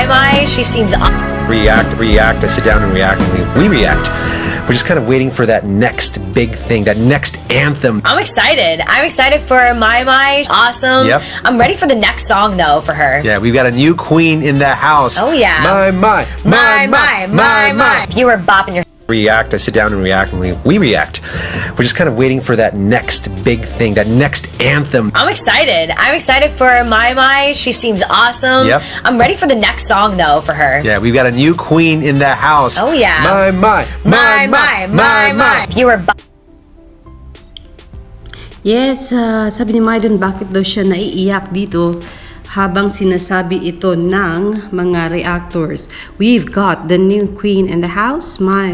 My, she seems react. I sit down and react, and we react. We're just kind of waiting for that next big thing, that next anthem. I'm excited. I'm excited for My. Awesome. Yep. I'm ready for the next song though for her. Yeah, we've got a new queen in the house. Oh yeah. My. If you were bopping your React. I sit down and react, and we react. We're just kind of waiting for that next big thing, that next anthem. I'm excited. I'm excited for My. She seems awesome. Yep. I'm ready for the next song though for her. Yeah, we've got a new queen in the house. Oh yeah. My. If you were Yes, sabi ni Maiden bakit daw siya naiiyak dito habang sinasabi ito ng mga reactors. We've got the new queen in the house. My.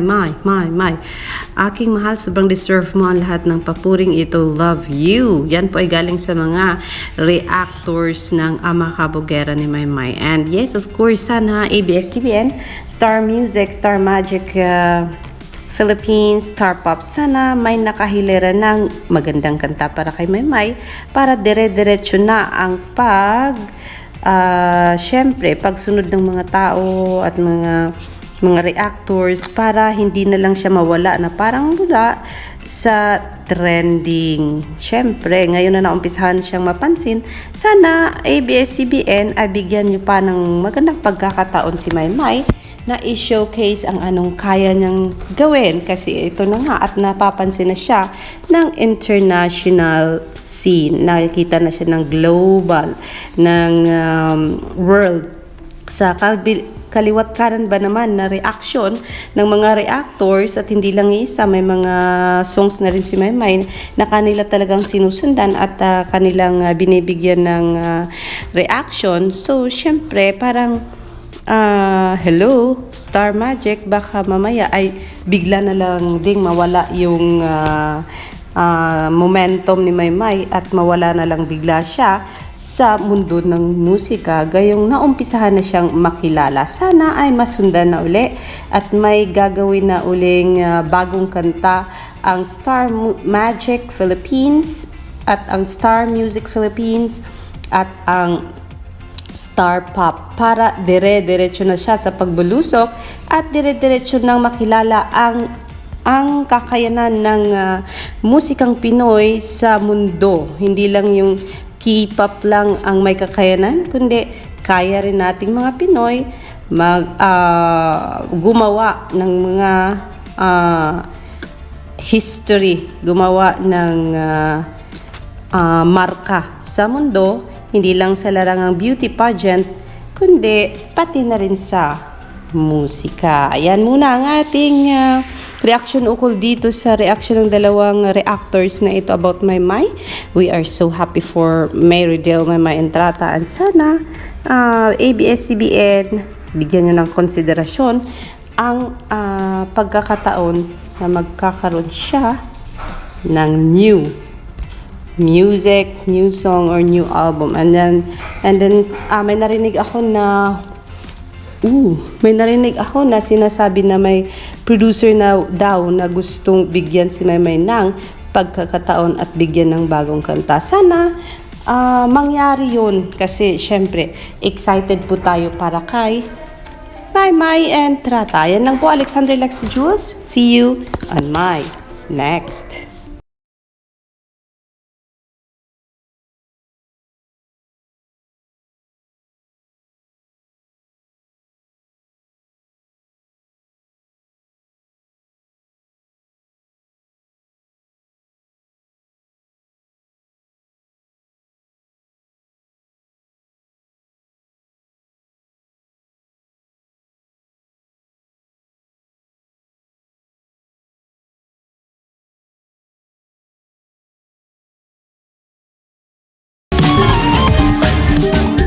Aking mahal, sobrang deserve mo ang lahat ng papuring ito. Love you. Yan po ay galing sa mga reactors ng Ama Kabugera ni Maymay. And yes, of course, sana ABS-CBN, Star Music, Star Magic, Philippines, Star Pop, sana may nakahilera ng magandang kanta para kay Maymay para dire-diretso na ang syempre, pagsunod ng mga tao at mga reactors para hindi na lang siya mawala na parang wala sa trending. Syempre, ngayon na naumpisahan siyang mapansin. Sana ABS-CBN ay bigyan niyo pa ng magandang pagkakataon si Maymay na i-showcase ang anong kaya niyang gawin kasi ito na nga at napapansin na siya ng international scene. Nakikita na siya ng global, ng world. Sa kaliwat kanan ba naman na reaction ng mga reactors at hindi lang isa, may mga songs na rin si Maymay na kanila talagang sinusundan at kanilang binibigyan ng reaction. So, syempre, parang hello, Star Magic, baka mamaya ay bigla na lang ding mawala yung momentum ni Maymay at mawala na lang bigla siya sa mundo ng musika gayong naumpisahan na siyang makilala. Sana ay masundan na uli at may gagawin na uling bagong kanta ang Star Magic Philippines at ang Star Music Philippines at ang Star Pop para dire-diretso na siya sa pagbulusok at dire-diretso nang makilala ang kakayanan ng musikang Pinoy sa mundo. Hindi lang yung K-pop lang ang may kakayanan, kundi kaya rin nating mga Pinoy gumawa ng mga history, gumawa ng marka sa mundo. Hindi lang sa larangang beauty pageant, kundi pati na rin sa musika. Ayan muna ang ating reaction ukol dito sa reaction ng dalawang reactors na ito about Maymay. We are so happy for Mary Del Maymay Entrata and sana ABS-CBN bigyan nyo ng konsiderasyon ang pagkakataon na magkakaroon siya ng new music, new song or new album. And then may narinig ako na sinasabi na may producer na daw na gustong bigyan si Maymay ng pagkakataon at bigyan ng bagong kanta. Sana mangyari yun kasi syempre excited po tayo para kay Maymay Entrata. Yan lang po, Alexander Lexi Jules. See you on my next